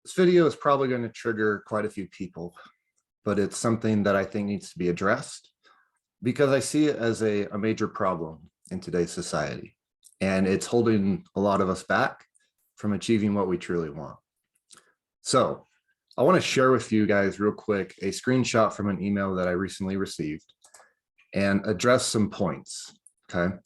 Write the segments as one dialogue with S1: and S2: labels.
S1: This video is probably going to trigger quite a few people, but it's something that I think needs to be addressed because I see it as a major problem in today's society, and it's holding a lot of us back from achieving what we truly want. So I want to share with you guys real quick a screenshot from an email that I recently received and address some points. Okay.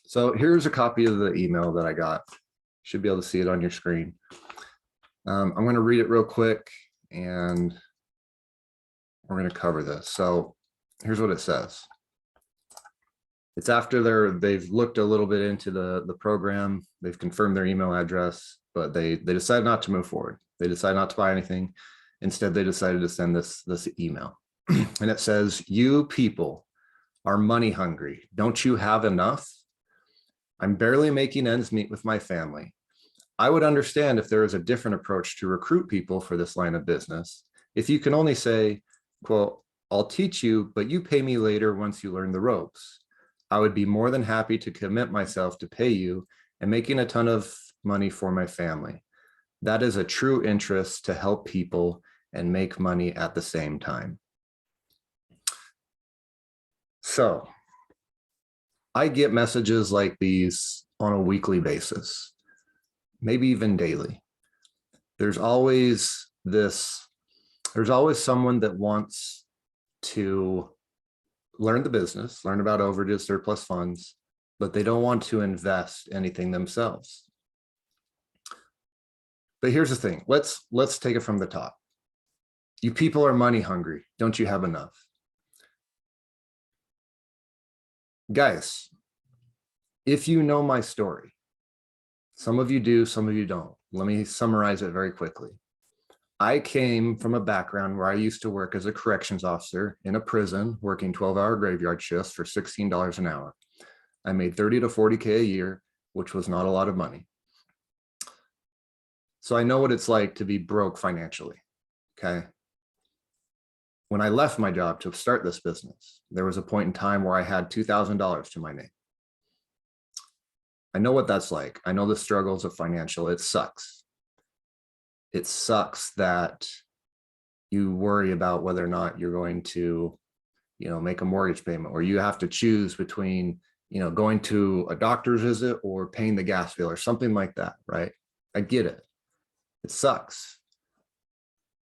S1: So here's a copy of the email that I got. You should be able to see it on your screen. I'm going to read it real quick and we're going to cover this. So here's what it says. It's after they've looked a little bit into the program. They've confirmed their email address, but they decided not to move forward. They decided not to buy anything. Instead, they decided to send this email. And it says, "You people are money hungry. Don't you have enough? I'm barely making ends meet with my family. I would understand if there is a different approach to recruit people for this line of business. If you can only say, quote, I'll teach you, but you pay me later once you learn the ropes. I would be more than happy to commit myself to pay you and making a ton of money for my family. That is a true interest to help people and make money at the same time." So I get messages like these on a weekly basis, maybe even daily. There's always someone that wants to learn the business, learn about overages, surplus funds, but they don't want to invest anything themselves. But here's the thing, let's take it from the top. You people are money hungry. Don't you have enough? Guys, if you know my story, some of you do, some of you don't. Let me summarize it very quickly. I came from a background where I used to work as a corrections officer in a prison, working 12-hour graveyard shifts for $16 an hour. I made 30 to 40K a year, which was not a lot of money. So I know what it's like to be broke financially, okay? When I left my job to start this business, there was a point in time where I had $2,000 to my name. I know what that's like. I know the struggles of financial. It sucks. It sucks that you worry about whether or not you're going to, make a mortgage payment, or you have to choose between, going to a doctor's visit or paying the gas bill or something like that, right? I get it. It sucks.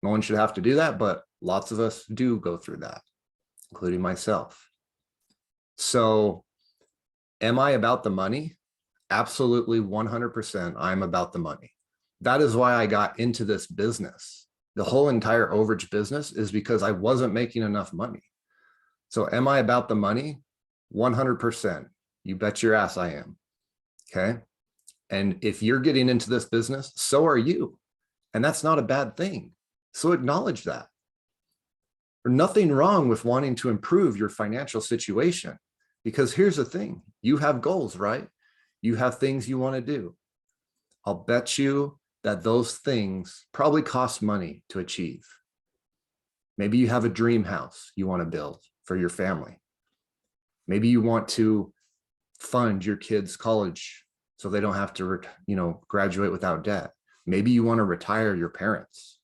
S1: No one should have to do that, but lots of us do go through that, including myself. So am I about the money? Absolutely 100%. I'm about the money. That is why I got into this business. The whole entire overage business is because I wasn't making enough money. So am I about the money? 100%. You bet your ass I am. Okay. And if you're getting into this business, so are you. And that's not a bad thing. So acknowledge that. There's nothing wrong with wanting to improve your financial situation, because here's the thing. You have goals, right? You have things you want to do. I'll bet you that those things probably cost money to achieve. Maybe you have a dream house you want to build for your family. Maybe you want to fund your kids' college so they don't have to, graduate without debt. Maybe you want to retire your parents.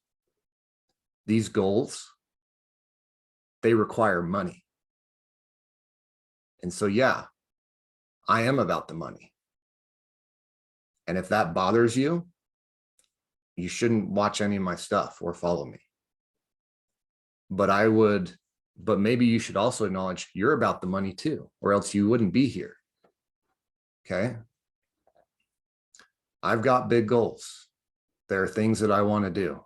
S1: These goals, they require money. And so, yeah, I am about the money. And if that bothers you, you shouldn't watch any of my stuff or follow me. But maybe you should also acknowledge you're about the money too, or else you wouldn't be here. Okay. I've got big goals. There are things that I want to do,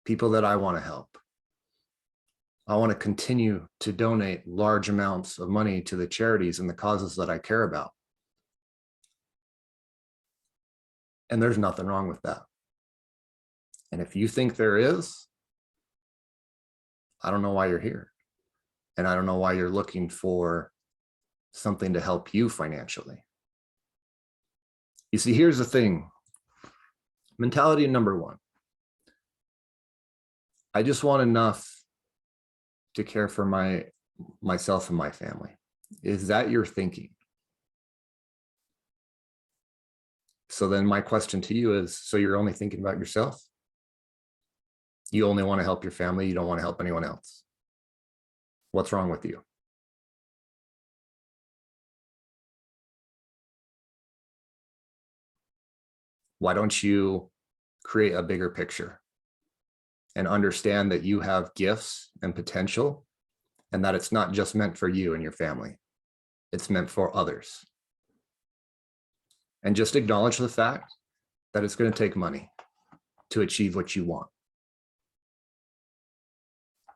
S1: people that I want to help. I want to continue to donate large amounts of money to the charities and the causes that I care about. And there's nothing wrong with that. And if you think there is, I don't know why you're here. And I don't know why you're looking for something to help you financially. You see, here's the thing. Mentality number one. I just want enough to care for myself and my family. Is that your thinking? So then my question to you is, so you're only thinking about yourself? You only want to help your family. You don't want to help anyone else. What's wrong with you? Why don't you create a bigger picture and understand that you have gifts and potential, and that it's not just meant for you and your family. It's meant for others. And just acknowledge the fact that it's going to take money to achieve what you want.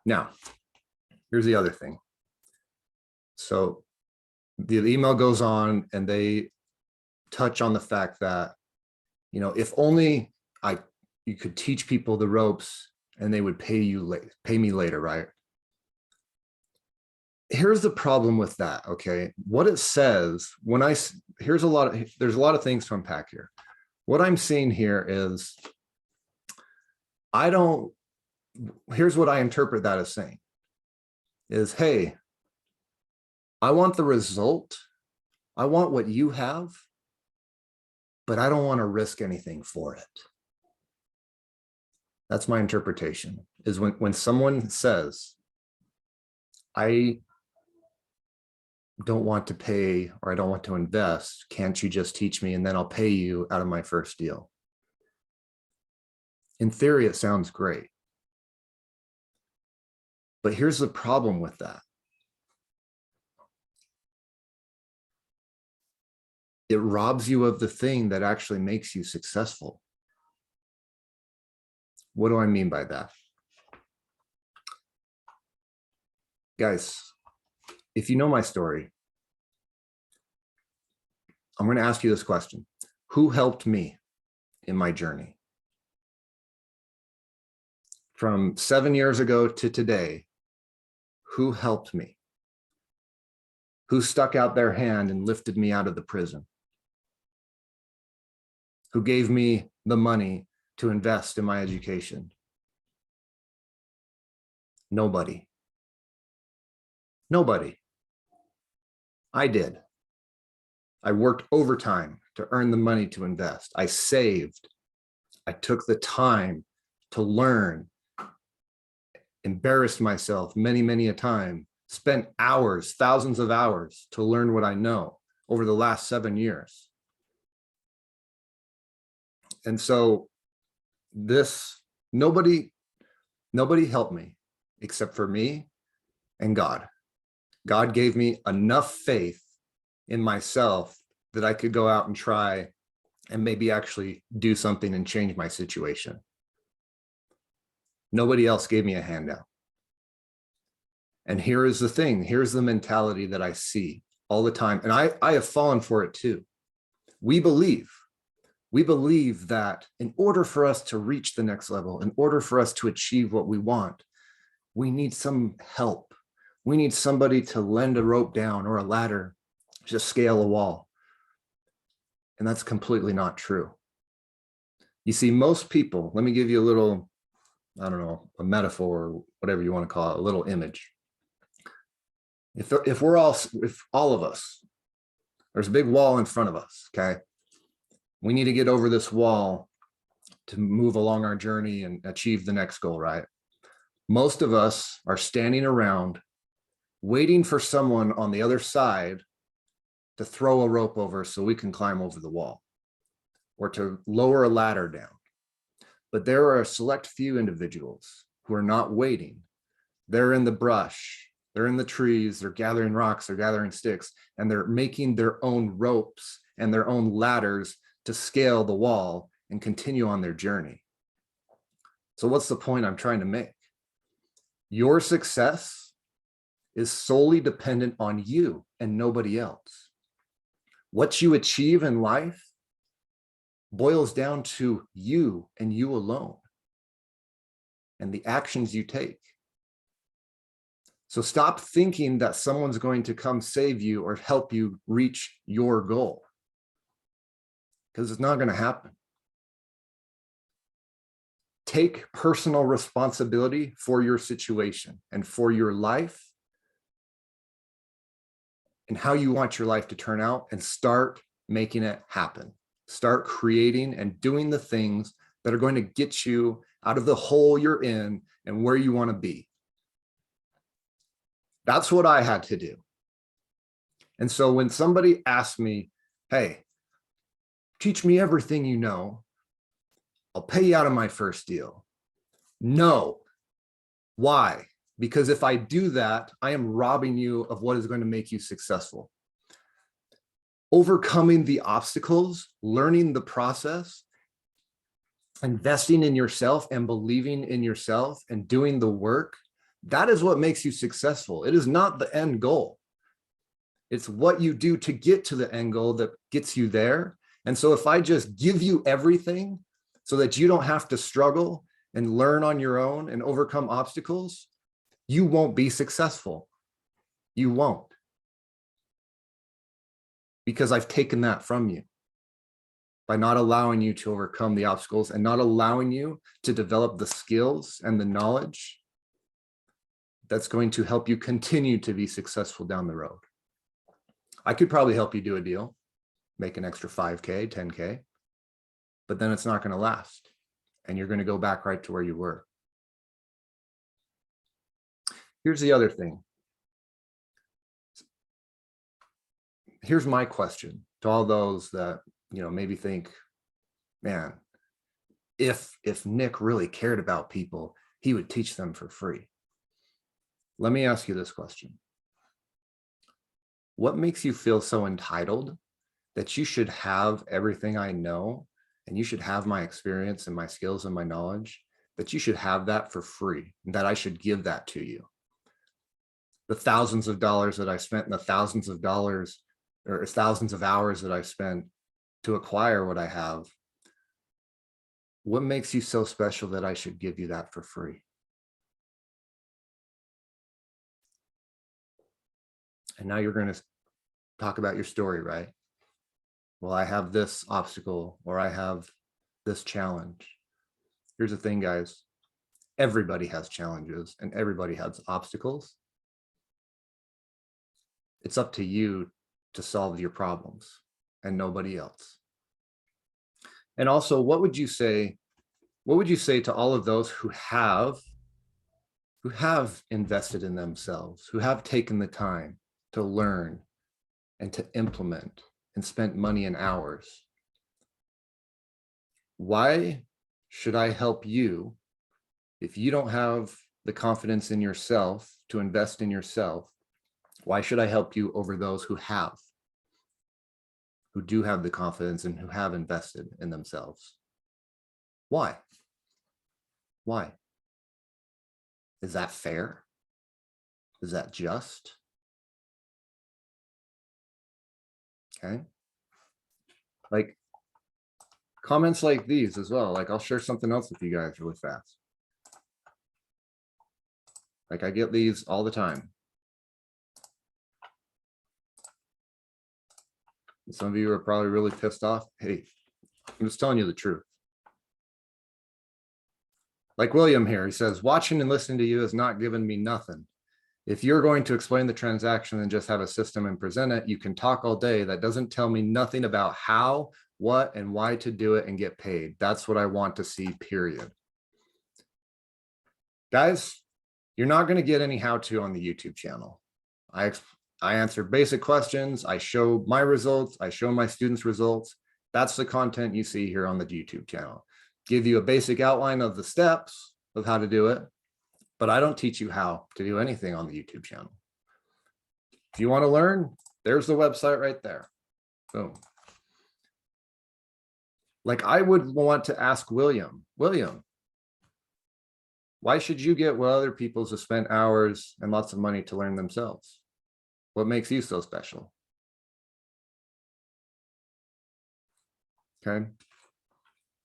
S1: Now, here's the other thing. So the email goes on and they touch on the fact that, you know, if only you could teach people the ropes and they would pay me later, right? Here's the problem with that, okay? What it says there's a lot of things to unpack here. What I'm seeing here is, here's what I interpret that as saying is, hey, I want the result. I want what you have, but I don't want to risk anything for it. That's my interpretation, is when someone says, I don't want to pay, or I don't want to invest, can't you just teach me and then I'll pay you out of my first deal? In theory, it sounds great. But here's the problem with that. It robs you of the thing that actually makes you successful. What do I mean by that? Guys, if you know my story, I'm going to ask you this question. Who helped me in my journey? From 7 years ago to today, who helped me? Who stuck out their hand and lifted me out of the prison? Who gave me the money to invest in my education? Nobody. Nobody. I did. I worked overtime to earn the money to invest. I saved. I took the time to learn, embarrassed myself many, many a time, spent hours, thousands of hours to learn what I know over the last 7 years. And so nobody helped me except for me and God. God gave me enough faith in myself that I could go out and try and maybe actually do something and change my situation. Nobody else gave me a handout. And here is the thing. Here's the mentality that I see all the time. And I have fallen for it too. We believe that in order for us to reach the next level, in order for us to achieve what we want, we need some help. We need somebody to lend a rope down or a ladder to scale a wall. And that's completely not true. You see, most people, let me give you a little, I don't know, a metaphor, or whatever you want to call it, a little image. If all of us, there's a big wall in front of us, okay? We need to get over this wall to move along our journey and achieve the next goal, right? Most of us are standing around waiting for someone on the other side to throw a rope over so we can climb over the wall, or to lower a ladder down. But there are a select few individuals who are not waiting. They're in the brush, they're in the trees, they're gathering rocks, they're gathering sticks, and they're making their own ropes and their own ladders to scale the wall and continue on their journey. So what's the point I'm trying to make? Your success is solely dependent on you and nobody else. What you achieve in life boils down to you and you alone, and the actions you take. So stop thinking that someone's going to come save you or help you reach your goal, because it's not going to happen. Take personal responsibility for your situation and for your life and how you want your life to turn out, and start making it happen. Start creating and doing the things that are going to get you out of the hole you're in and where you want to be. That's what I had to do. And so when somebody asked me, hey, teach me everything you know, I'll pay you out of my first deal. No. Why? Because if I do that, I am robbing you of what is going to make you successful. Overcoming the obstacles, learning the process, investing in yourself and believing in yourself and doing the work, that is what makes you successful. It is not the end goal. It's what you do to get to the end goal that gets you there. And so if I just give you everything so that you don't have to struggle and learn on your own and overcome obstacles, you won't be successful. You won't. Because I've taken that from you by not allowing you to overcome the obstacles and not allowing you to develop the skills and the knowledge that's going to help you continue to be successful down the road. I could probably help you do a deal, make an extra 5K, 10K, but then it's not going to last. And you're going to go back right to where you were. Here's the other thing. Here's my question to all those that, maybe think, man, if Nick really cared about people, he would teach them for free. Let me ask you this question. What makes you feel so entitled that you should have everything I know and you should have my experience and my skills and my knowledge, that you should have that for free, and that I should give that to you? The thousands of dollars that I spent and the thousands of dollars or thousands of hours that I spent to acquire what I have, what makes you so special that I should give you that for free? And now you're going to talk about your story, right? Well, I have this obstacle or I have this challenge. Here's the thing, guys. Everybody has challenges and everybody has obstacles. It's up to you to solve your problems and nobody else. And also, what would you say to all of those who have invested in themselves, who have taken the time to learn and to implement and spent money and hours? Why should I help you if you don't have the confidence in yourself to invest in yourself? Why should I help you over those who do have the confidence and who have invested in themselves? Why? Why? Is that fair? Is that just? Okay. Like comments like these as well. Like I'll share something else with you guys really fast. Like I get these all the time. Some of you are probably really pissed off. Hey, I'm just telling you the truth. Like William here, he says, watching and listening to you has not given me nothing. If you're going to explain the transaction and just have a system and present it, you can talk all day. That doesn't tell me nothing about how, what, and why to do it and get paid. That's what I want to see, period. Guys, you're not going to get any how-to on the YouTube channel. I answer basic questions. I show my results. I show my students results. That's the content you see here on the YouTube channel. Give you a basic outline of the steps of how to do it, but I don't teach you how to do anything on the YouTube channel. If you want to learn, there's the website right there. Boom. Like I would want to ask William, why should you get what other people have spent hours and lots of money to learn themselves? What makes you so special? Okay.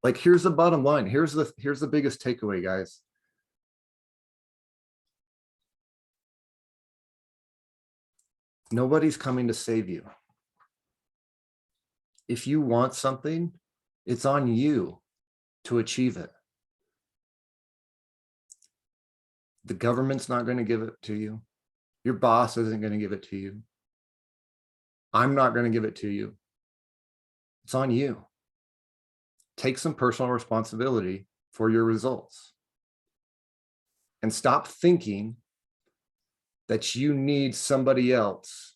S1: Like here's the bottom line. Here's the biggest takeaway, guys. Nobody's coming to save you. If you want something, it's on you to achieve it. The government's not going to give it to you. Your boss isn't going to give it to you. I'm not going to give it to you. It's on you. Take some personal responsibility for your results. and stop thinking that you need somebody else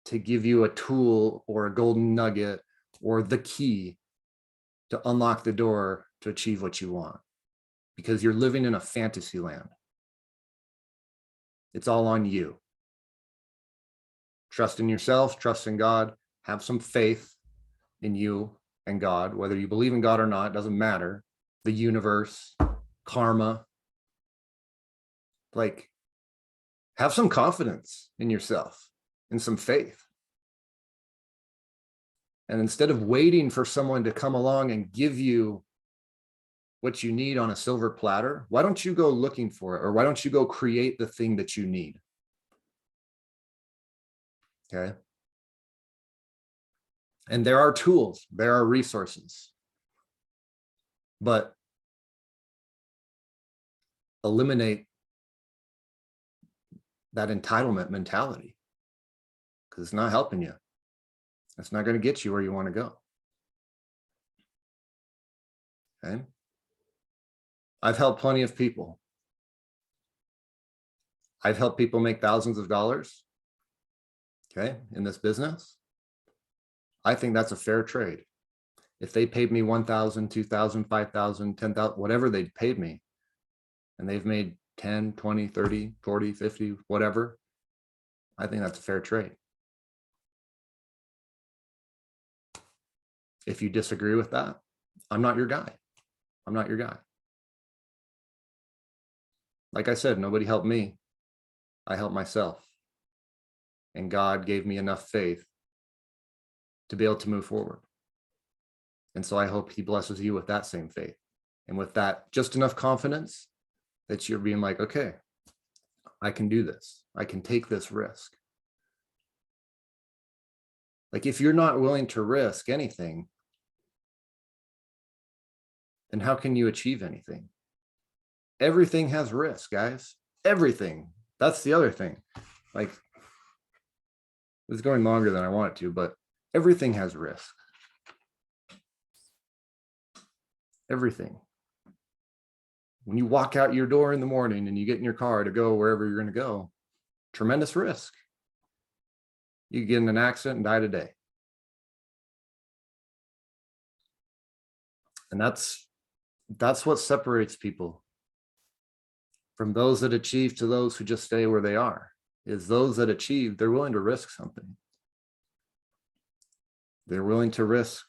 S1: to give you a tool or a golden nugget or the key to unlock the door to achieve what you want, because you're living in a fantasy land. It's all on you. Trust in yourself, trust in God, have some faith in you and God, whether you believe in God or not, doesn't matter. The universe, karma, like, have some confidence in yourself and some faith. And instead of waiting for someone to come along and give you what you need on a silver platter, why don't you go looking for it? Or why don't you go create the thing that you need? Okay. And there are tools, there are resources, but eliminate that entitlement mentality, because it's not helping you. It's not going to get you where you want to go. Okay. I've helped plenty of people. I've helped people make thousands of dollars, okay, in this business. I think that's a fair trade. If they paid me 1,000, 2,000, 5,000, 10,000, whatever they paid me, and they've made 10, 20, 30, 40, 50, whatever, I think that's a fair trade. If you disagree with that, I'm not your guy. I'm not your guy. Like I said, nobody helped me. I helped myself. And God gave me enough faith to be able to move forward. And so I hope he blesses you with that same faith and with that just enough confidence that you're being like, okay, I can do this. I can take this risk. Like, if you're not willing to risk anything, then how can you achieve anything? Everything has risk, guys. Everything. That's the other thing. Like, it's going longer than I want it to, but everything has risk. Everything. When you walk out your door in the morning and you get in your car to go wherever you're going to go, tremendous risk. You could get in an accident and die today. And that's what separates people from those that achieve to those who just stay where they are. Is those that achieve, they're willing to risk something. They're willing to risk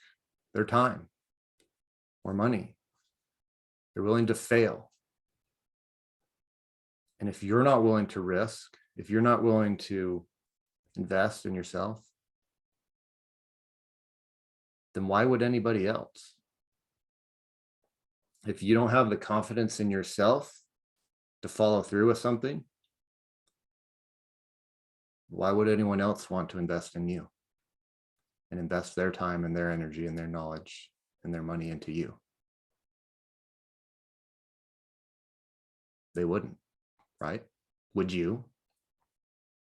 S1: their time or money. They're willing to fail. And if you're not willing to risk, if you're not willing to invest in yourself, then why would anybody else? If you don't have the confidence in yourself to follow through with something, why would anyone else want to invest in you and invest their time and their energy and their knowledge and their money into you? They wouldn't, right? Would you?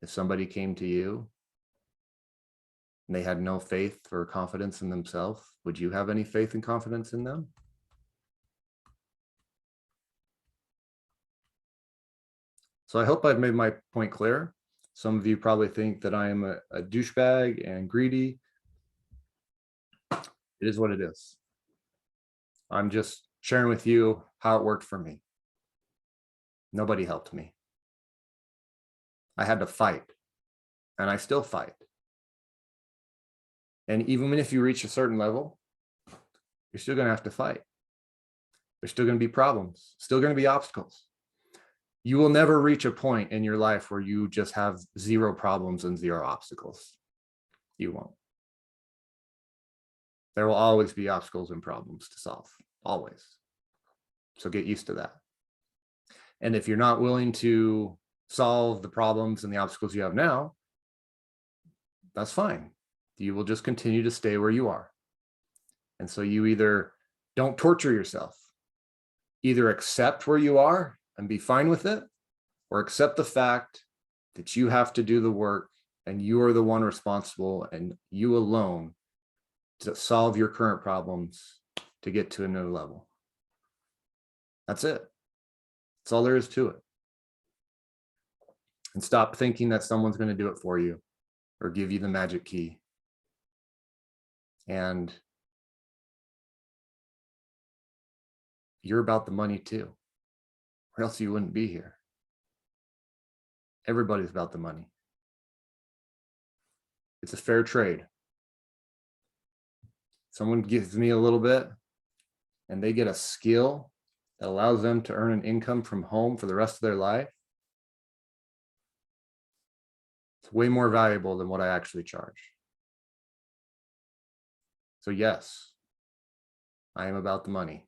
S1: If somebody came to you and they had no faith or confidence in themselves, would you have any faith and confidence in them? So I hope I've made my point clear. Some of you probably think that I am a douchebag and greedy. It is what it is. I'm just sharing with you how it worked for me. Nobody helped me. I had to fight, and I still fight. And even if you reach a certain level, you're still going to have to fight. There's still going to be problems, still going to be obstacles. You will never reach a point in your life where you just have zero problems and zero obstacles. You won't. There will always be obstacles and problems to solve, always. So get used to that. And if you're not willing to solve the problems and the obstacles you have now, that's fine. You will just continue to stay where you are. And so you either don't torture yourself, either accept where you are and be fine with it, or accept the fact that you have to do the work and you are the one responsible and you alone to solve your current problems to get to a new level. That's it. That's all there is to it. And stop thinking that someone's going to do it for you or give you the magic key. And you're about the money too, or else you wouldn't be here. Everybody's about the money. It's a fair trade. Someone gives me a little bit and they get a skill that allows them to earn an income from home for the rest of their life. It's way more valuable than what I actually charge. So yes, I am about the money.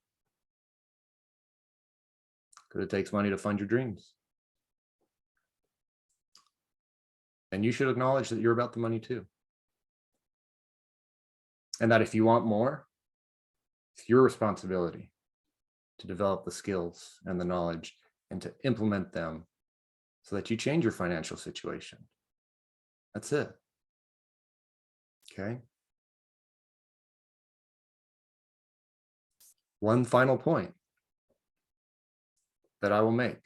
S1: Because it takes money to fund your dreams. And you should acknowledge that you're about the money too. And that if you want more, it's your responsibility to develop the skills and the knowledge and to implement them so that you change your financial situation. That's it. Okay. One final point that I will make.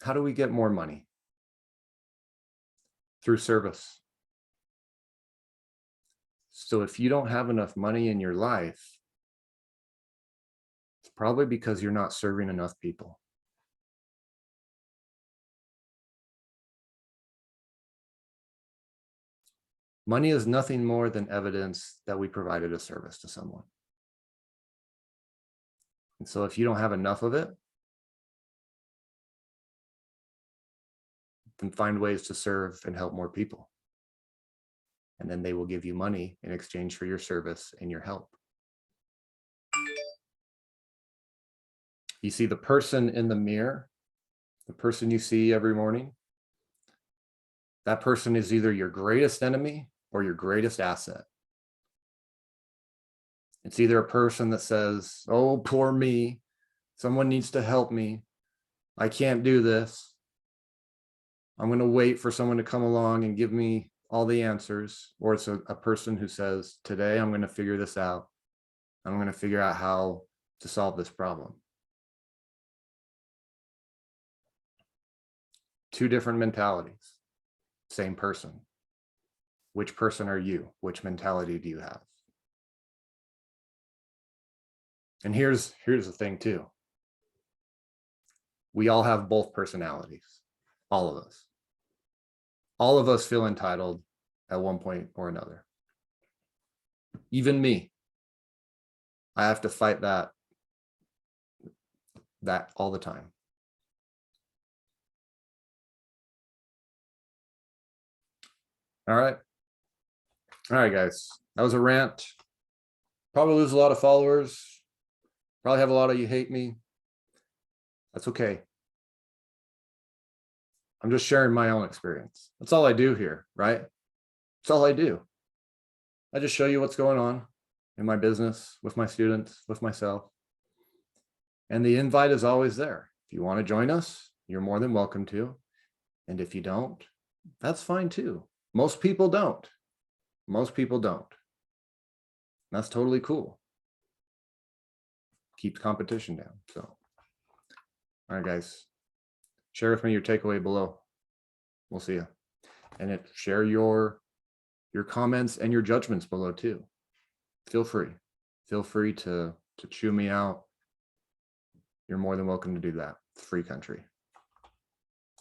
S1: How do we get more money? Through service. So if you don't have enough money in your life, it's probably because you're not serving enough people. Money is nothing more than evidence that we provided a service to someone. And so if you don't have enough of it, then find ways to serve and help more people. And then they will give you money in exchange for your service and your help. You see the person in the mirror, the person you see every morning, that person is either your greatest enemy or your greatest asset. It's either a person that says, oh, poor me, someone needs to help me, I can't do this, I'm going to wait for someone to come along and give me all the answers. Or it's a person who says, today I'm going to figure this out. I'm going to figure out how to solve this problem. Two different mentalities, same person. Which person are you? Which mentality do you have? And here's the thing too. We all have both personalities, all of us. All of us feel entitled at one point or another. Even me. I have to fight that all the time. All right, guys, that was a rant. Probably lose a lot of followers. Probably have a lot of you hate me. That's okay. I'm just sharing my own experience. That's all I do here, right? That's all I do. I just show you what's going on in my business, with my students, with myself. And the invite is always there. If you want to join us, you're more than welcome to. And if you don't, that's fine too. Most people don't. Most people don't. That's totally cool. Keeps competition down. So, all right, guys, share with me your takeaway below. We'll see you. And share your comments and your judgments below too. Feel free. Feel free to chew me out. You're more than welcome to do that. It's a free country.